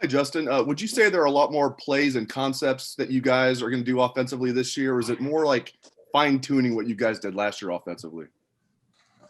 Hey, Justin, would you say there are a lot more plays and concepts that you guys are going to do offensively this year, or is it more like fine-tuning what you guys did last year offensively?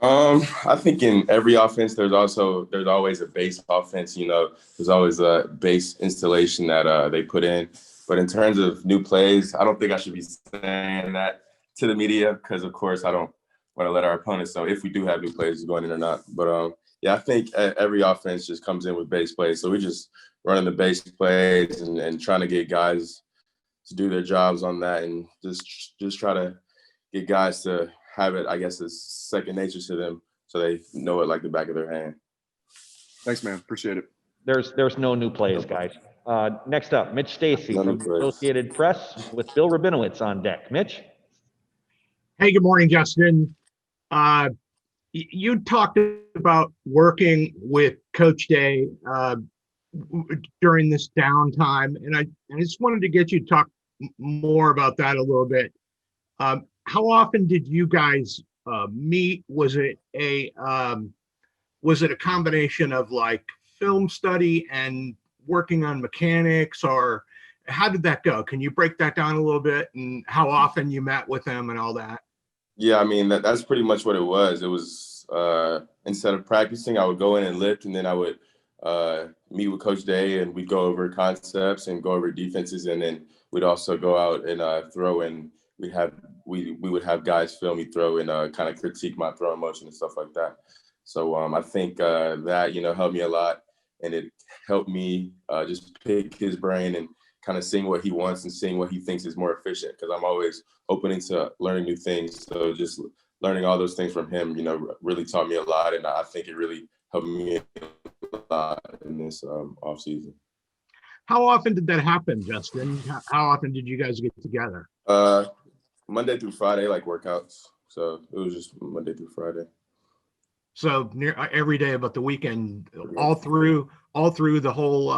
I think in every offense, there's always a base offense. There's always a base installation that they put in. But in terms of new plays, I don't think I should be saying that to the media because, of course, I don't want to let our opponents know if we do have new plays going in or not. But yeah, I think every offense just comes in with base plays. So we're just running the base plays and trying to get guys to do their jobs on that, and just try to get guys to have it, I guess, as second nature to them, so they know it like the back of their hand. Thanks, man. Appreciate it. There's no new plays, guys. Next up, Mitch Stacy from the Associated Press with Bill Rabinowitz on deck. Mitch? Hey, good morning, Justin. You talked about working with Coach Day during this downtime, and I just wanted to get you to talk more about that a little bit. How often did you guys meet? Was it a combination of like film study and working on mechanics, or how did that go? Can you break that down a little bit, and how often you met with them and all that? Yeah, I mean, that's pretty much what it was. It was instead of practicing, I would go in and lift, and then I would meet with Coach Day, and we'd go over concepts and go over defenses, and then we'd also go out and throw, and we would have guys film me throw and kind of critique my throwing motion and stuff like that. So I think that helped me a lot, and it helped me just pick his brain and kind of seeing what he wants and seeing what he thinks is more efficient, because I'm always open to learning new things. So just learning all those things from him, really taught me a lot, and I think it really helped me a lot in this offseason. How often did that happen, Justin? How often did you guys get together? Monday through Friday, like workouts. So it was just Monday through Friday. So near every day but the weekend, all through the whole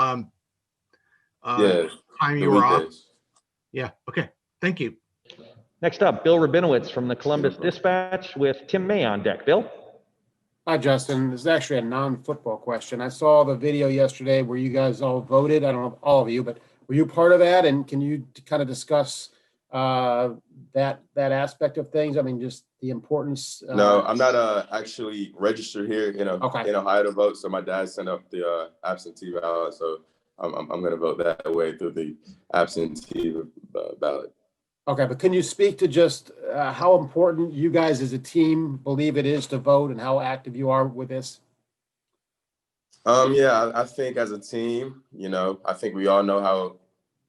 time you were off. Yeah. Okay. Thank you. Next up, Bill Rabinowitz from the Columbus Dispatch with Tim May on deck. Bill? Hi, Justin. This is actually a non-football question. I saw the video yesterday where you guys all voted. I don't know if all of you, but were you part of that? And can you kind of discuss that aspect of things? I mean, just the importance. No, I'm not actually registered here in Ohio to vote. So my dad sent up the absentee ballot. So I'm going to vote that way through the absentee ballot. Okay, but can you speak to just how important you guys as a team believe it is to vote and how active you are with this? Yeah, I think as a team, I think we all know how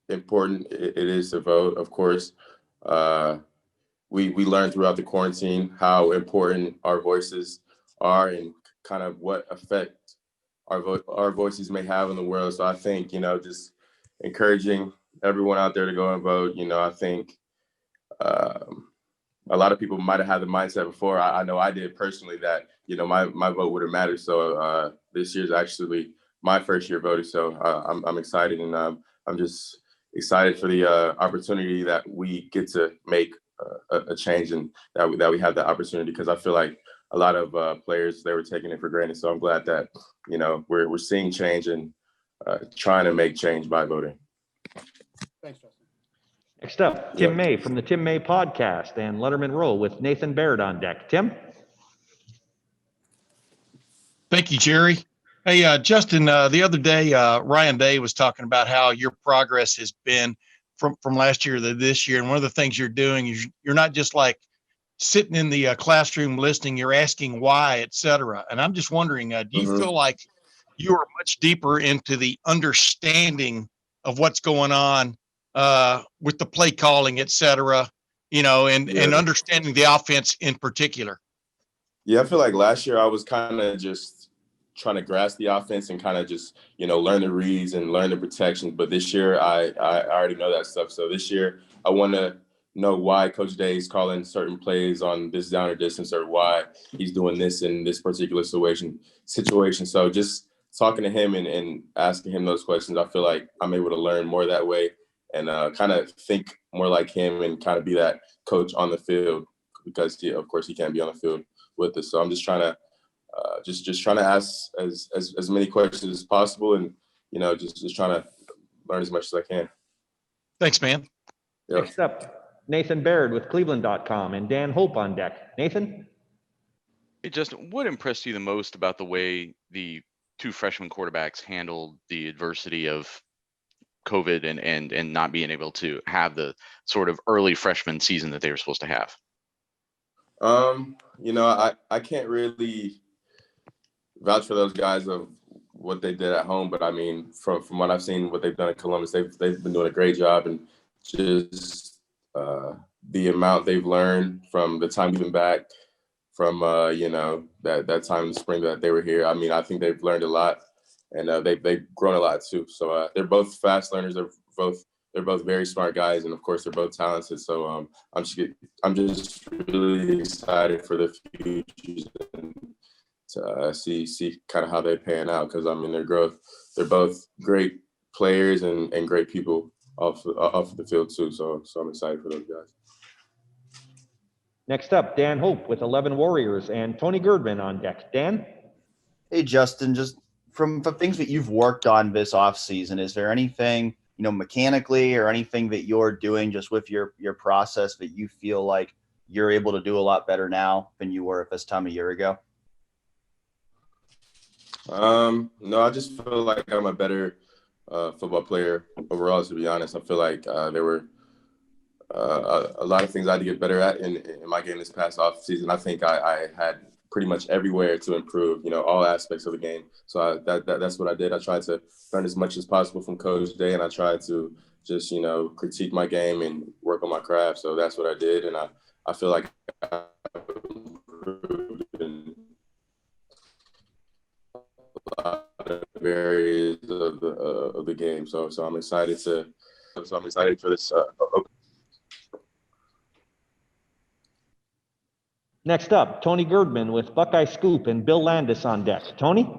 important it is to vote. Of course, we learned throughout the quarantine how important our voices are and kind of what effect our voices may have in the world. So I think, just encouraging everyone out there to go and vote. I think a lot of people might have had the mindset before. I know I did personally that, my vote would have mattered. So this year's actually my first year voting. So I'm excited, and I'm just excited for the opportunity that we get to make a change, and that we have that opportunity, because I feel like a lot of players, they were taking it for granted. So I'm glad that, we're seeing change and trying to make change by voting. Thanks, Justin. Next up, Tim May from the Tim May Podcast and Letterman Row with Nathan Baird on deck. Tim? Thank you, Jerry. Hey, Justin, the other day, Ryan Day was talking about how your progress has been from last year to this year. And one of the things you're doing is you're not just like sitting in the classroom listening, you're asking why, et cetera. And I'm just wondering, do you feel like you are much deeper into the understanding of what's going on with the play calling, et cetera, and understanding the offense in particular? Yeah, I feel like last year I was kind of just trying to grasp the offense and kind of just, learn the reads and learn the protections. But this year I already know that stuff. So this year I want to know why Coach Day is calling certain plays on this down or distance, or why he's doing this in this particular situation. So just talking to him and asking him those questions, I feel like I'm able to learn more that way, and kind of think more like him and kind of be that coach on the field, because of course he can't be on the field with us. So I'm just trying to just trying to ask as many questions as possible, and just trying to learn as much as I can. Thanks, man. Yep. Next up, Nathan Baird with Cleveland.com and Dan Hope on deck. Nathan? Hey, Justin, what impressed you the most about the way the two freshman quarterbacks handled the adversity of COVID and not being able to have the sort of early freshman season that they were supposed to have? I can't really vouch for those guys of what they did at home, but I mean, from what I've seen, what they've done in Columbus, they've been doing a great job, and just the amount they've learned from the time we've been back, from that time in the spring that they were here. I mean, I think they've learned a lot, and they've grown a lot too. So they're both fast learners. They're both very smart guys, and of course, they're both talented. So I'm just really excited for the future and to see kind of how they pan out, because I mean, their growth. They're both great players and great people off the field too. So I'm excited for those guys. Next up, Dan Hope with 11 Warriors and Tony Girdman on deck. Dan? Hey, Justin, just from the things that you've worked on this offseason, is there anything, mechanically or anything that you're doing just with your process that you feel like you're able to do a lot better now than you were at this time a year ago? No, I just feel like I'm a better football player overall, to be honest. I feel like there were a lot of things I had to get better at in my game this past off season. I think I had pretty much everywhere to improve, all aspects of the game. So that's what I did. I tried to learn as much as possible from Coach Day, and I tried to just, critique my game and work on my craft. So that's what I did, and I feel like I improved in a lot of areas of the game. So I'm excited for this. Next up, Tony Girdman with Buckeye Scoop and Bill Landis on deck. Tony?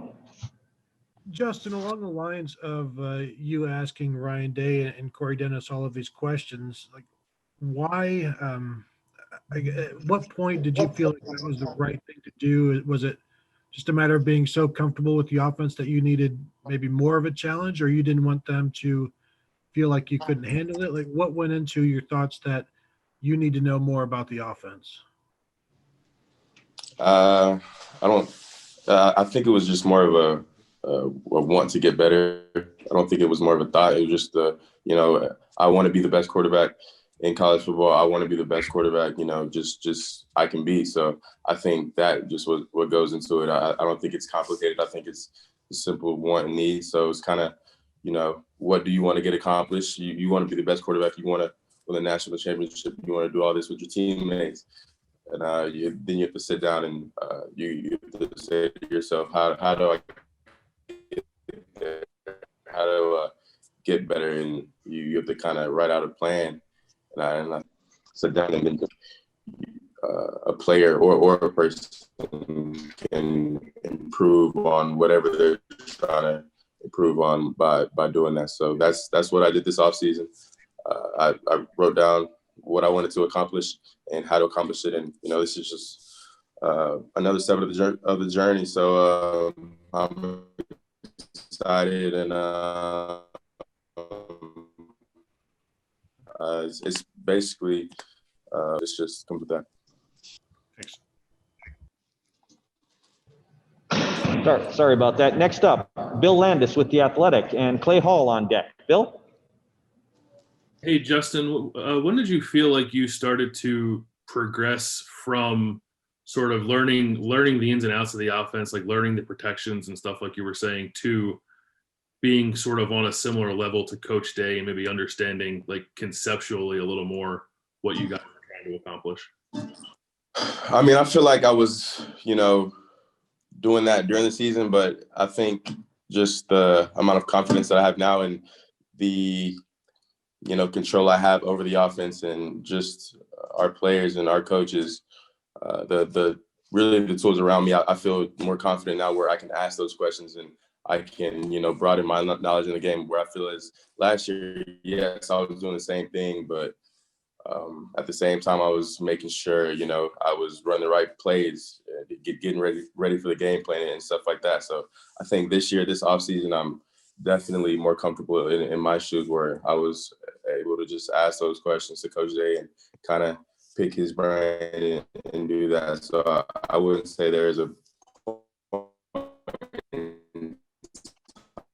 Justin, along the lines of you asking Ryan Day and Corey Dennis all of these questions, like why, at what point did you feel like that was the right thing to do? Was it just a matter of being so comfortable with the offense that you needed maybe more of a challenge, or you didn't want them to feel like you couldn't handle it? Like what went into your thoughts that you need to know more about the offense? I think it was just more of a want to get better. I don't think it was more of a thought. It was just I want to be the best quarterback in college football. I want to be the best quarterback, just I can be. So I think that just was what goes into it. I don't think it's complicated. I think it's a simple want and need. So it's kind of, what do you want to get accomplished? You want to be the best quarterback. You want to win a national championship. You want to do all this with your teammates. And then you have to sit down and you have to say to yourself, how do I get there? How do I get better? And you have to kind of write out a plan. And I sit down, and then a player or a person can improve on whatever they're trying to improve on by doing that. So that's what I did this offseason. I wrote down what I wanted to accomplish and how to accomplish it. And, this is just another step of the journey. So I'm excited, and it's basically, it's just comes with that. Thanks. Sorry about that. Next up, Bill Landis with The Athletic and Clay Hall on deck. Bill? Hey, Justin, when did you feel like you started to progress from sort of learning the ins and outs of the offense, like learning the protections and stuff like you were saying, to being sort of on a similar level to Coach Day and maybe understanding like conceptually a little more what you guys were trying to accomplish? I mean, I feel like I was, doing that during the season, but I think just the amount of confidence that I have now and the control I have over the offense and just our players and our coaches, the tools around me, I feel more confident now where I can ask those questions and I can, broaden my knowledge in the game, where I feel as last year, yes, I was doing the same thing, but at the same time, I was making sure, I was running the right plays, getting ready for the game plan and stuff like that. So I think this year, this offseason, I'm, definitely more comfortable in my shoes, where I was able to just ask those questions to Coach Day and kind of pick his brain and do that. So I wouldn't say there's a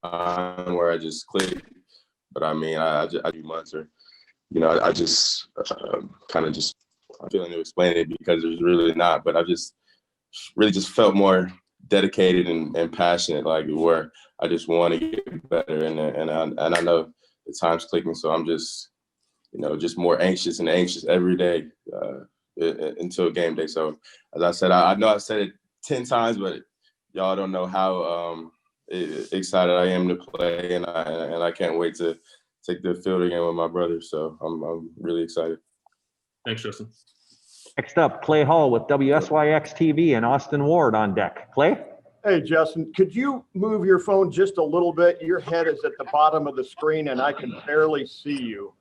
time where I just clicked, but I mean, I do months, or I just kind of just, I'm feeling to explain it because there's really not, but I just really just felt more dedicated and passionate, like where I just want to get better, and I know the time's clicking, so I'm just just more anxious and anxious every day until game day. So as I said, I know I said it 10 times, but y'all don't know how excited I am to play, and I can't wait to take the field again with my brother. So I'm really excited. Thanks, Justin. Next up, Clay Hall with WSYX TV and Austin Ward on deck. Clay? Hey, Justin, could you move your phone just a little bit? Your head is at the bottom of the screen and I can barely see you.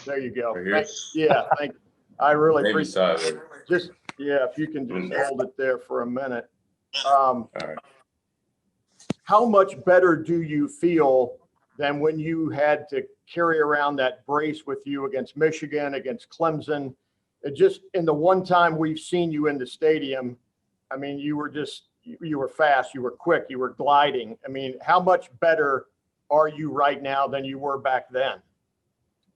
There you go. Yeah, thank you. I really appreciate it. Just, yeah, if you can just hold it there for a minute. All right. How much better do you feel than when you had to carry around that brace with you against Michigan, against Clemson? It just, in the one time we've seen you in the stadium, I mean, you were fast, you were quick, you were gliding. I mean, how much better are you right now than you were back then?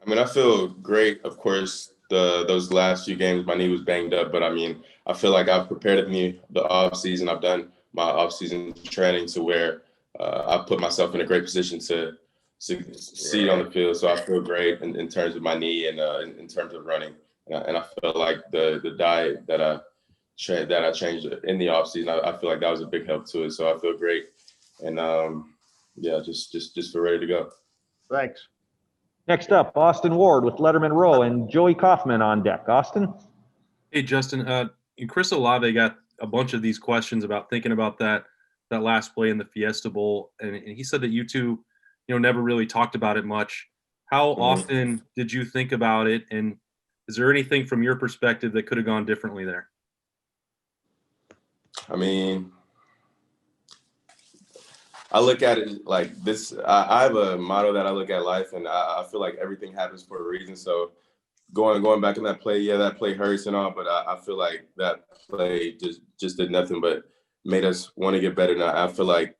I mean, I feel great. Of course, those last few games, my knee was banged up, but I mean, I feel like I've prepared me the off season. I've done my off season training to where I put myself in a great position to succeed on the field. So I feel great in terms of my knee and in terms of running. And I feel like the diet that I changed in the off season, I feel like that was a big help to it. So I feel great, and yeah, just feel ready to go. Thanks. Next up, Austin Ward with Letterman Row and Joey Kaufman on deck. Austin? Hey, Justin. Chris Olave got a bunch of these questions about thinking about that last play in the Fiesta Bowl, and he said that you two, never really talked about it much. How often did you think about it, and is there anything from your perspective that could have gone differently there? I mean, I look at it like this. I have a motto that I look at life, and I feel like everything happens for a reason. So going back in that play, yeah, that play hurts and all, but I feel like that play just did nothing but made us want to get better. Now I feel like,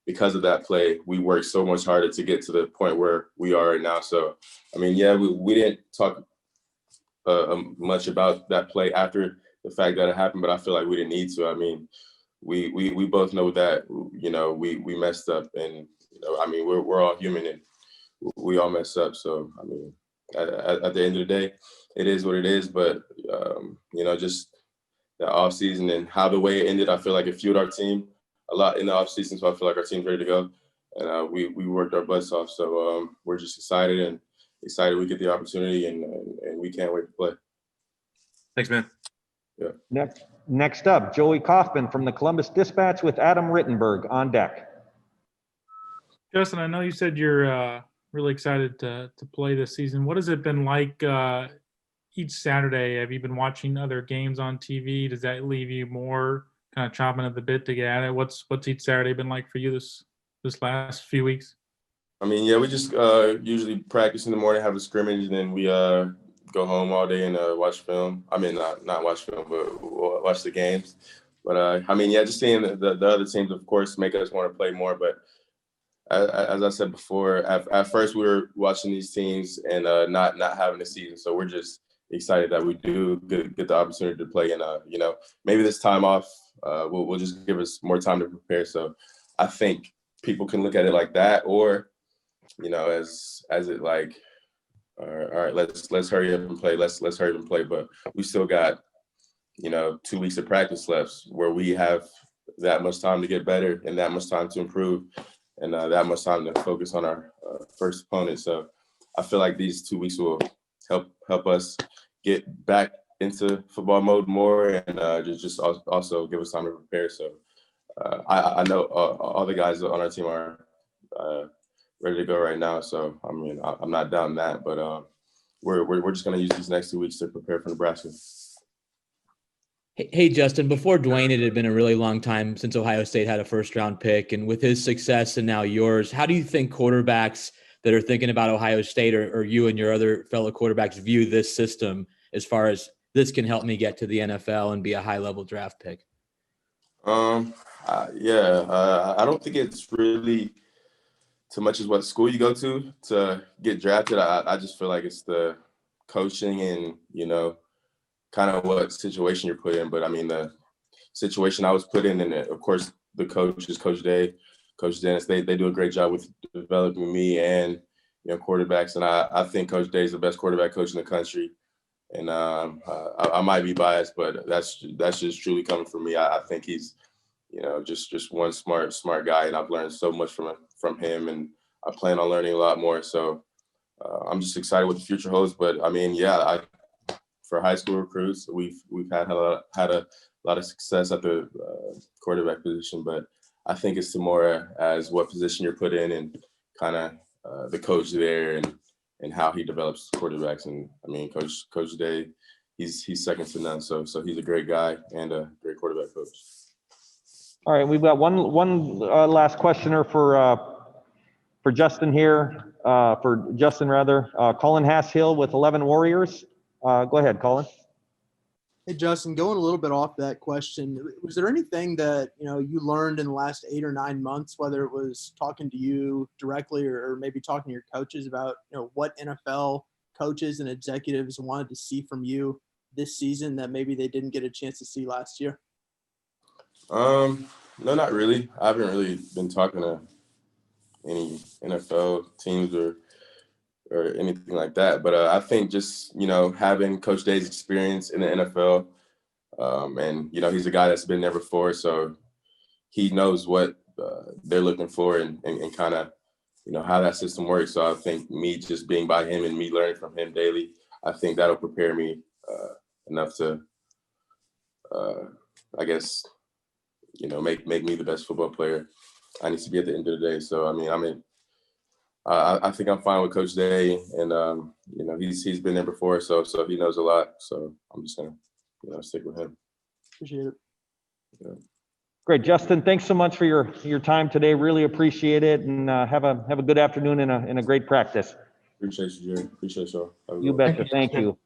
because of that play, we worked so much harder to get to the point where we are right now. So, I mean, yeah, we didn't talk much about that play after the fact that it happened, but I feel like we didn't need to. I mean, we both know that, we messed up, and, I mean, we're all human and we all mess up. So, I mean, at the end of the day, it is what it is. But, just the off season and how the way it ended, I feel like it fueled our team a lot in the off season. So I feel like our team's ready to go, and we worked our butts off. So we're just excited we get the opportunity, and we can't wait to play. Thanks, man. Yeah. Next up, Joey Kaufman from the Columbus Dispatch with Adam Rittenberg on deck. Justin, I know you said you're really excited to play this season. What has it been like each Saturday? Have you been watching other games on TV? Does that leave you more kind of chomping at the bit to get at it? What's each Saturday been like for you this last few weeks? I mean, yeah, we just usually practice in the morning, have a scrimmage, and then we go home all day and watch film. I mean, not watch film, but watch the games. But I mean, yeah, just seeing the other teams, of course, make us want to play more. But as I said before, at first we were watching these teams and not having a season. So we're just excited that we do get the opportunity to play. And maybe this time off will just give us more time to prepare. So I think people can look at it like that, or as it like, all right, let's hurry up and play. Let's hurry up and play. But we still got 2 weeks of practice left, where we have that much time to get better and that much time to improve, and that much time to focus on our first opponent. So I feel like these 2 weeks will help us get back into football mode more, and just also give us time to prepare. So I know all the guys on our team are ready to go right now. So I mean, I'm not down that, but we're just gonna use these next 2 weeks to prepare for Nebraska. Hey, Justin, before Dwayne, it had been a really long time since Ohio State had a first-round pick. And with his success and now yours, how do you think quarterbacks that are thinking about Ohio State or you and your other fellow quarterbacks view this system as far as this can help me get to the NFL and be a high-level draft pick? I don't think it's really too much as what school you go to get drafted. I just feel like it's the coaching and, kind of what situation you're put in. But I mean, the situation I was put in, and of course the coach is Coach Day, Coach Dennis, they do a great job with developing me and, quarterbacks. And I think Coach Day is the best quarterback coach in the country. And I might be biased, but that's just truly coming from me. I think he's, just one smart guy, and I've learned so much from him, and I plan on learning a lot more. So I'm just excited what the future holds. But I mean, for high school recruits, we've had a lot of success at the quarterback position, but I think it's more as what position you're put in and kind of the coach there and how he develops quarterbacks. And I mean, Coach Day, he's second to none. So he's a great guy and a great quarterback coach. All right, we've got one last questioner for Justin here, Colin Hasshill with 11 Warriors. Go ahead, Colin. Hey, Justin, going a little bit off that question, was there anything that, you learned in the last 8 or 9 months, whether it was talking to you directly or maybe talking to your coaches about, what NFL coaches and executives wanted to see from you this season that maybe they didn't get a chance to see last year? No, not really. I haven't really been talking to any NFL teams or anything like that. But I think just, having Coach Day's experience in the NFL, and, he's a guy that's been there before, so he knows what they're looking for and kind of, how that system works. So I think me just being by him and me learning from him daily, I think that'll prepare me enough to, I guess, make me the best football player I need to be at the end of the day. So, I think I'm fine with Coach Day, and he's been there before, so he knows a lot. So I'm just gonna stick with him. Appreciate it. Yeah. Great, Justin. Thanks so much for your time today. Really appreciate it, and have a good afternoon and a great practice. Appreciate you, Jerry. Appreciate y'all. You betcha. Thank you.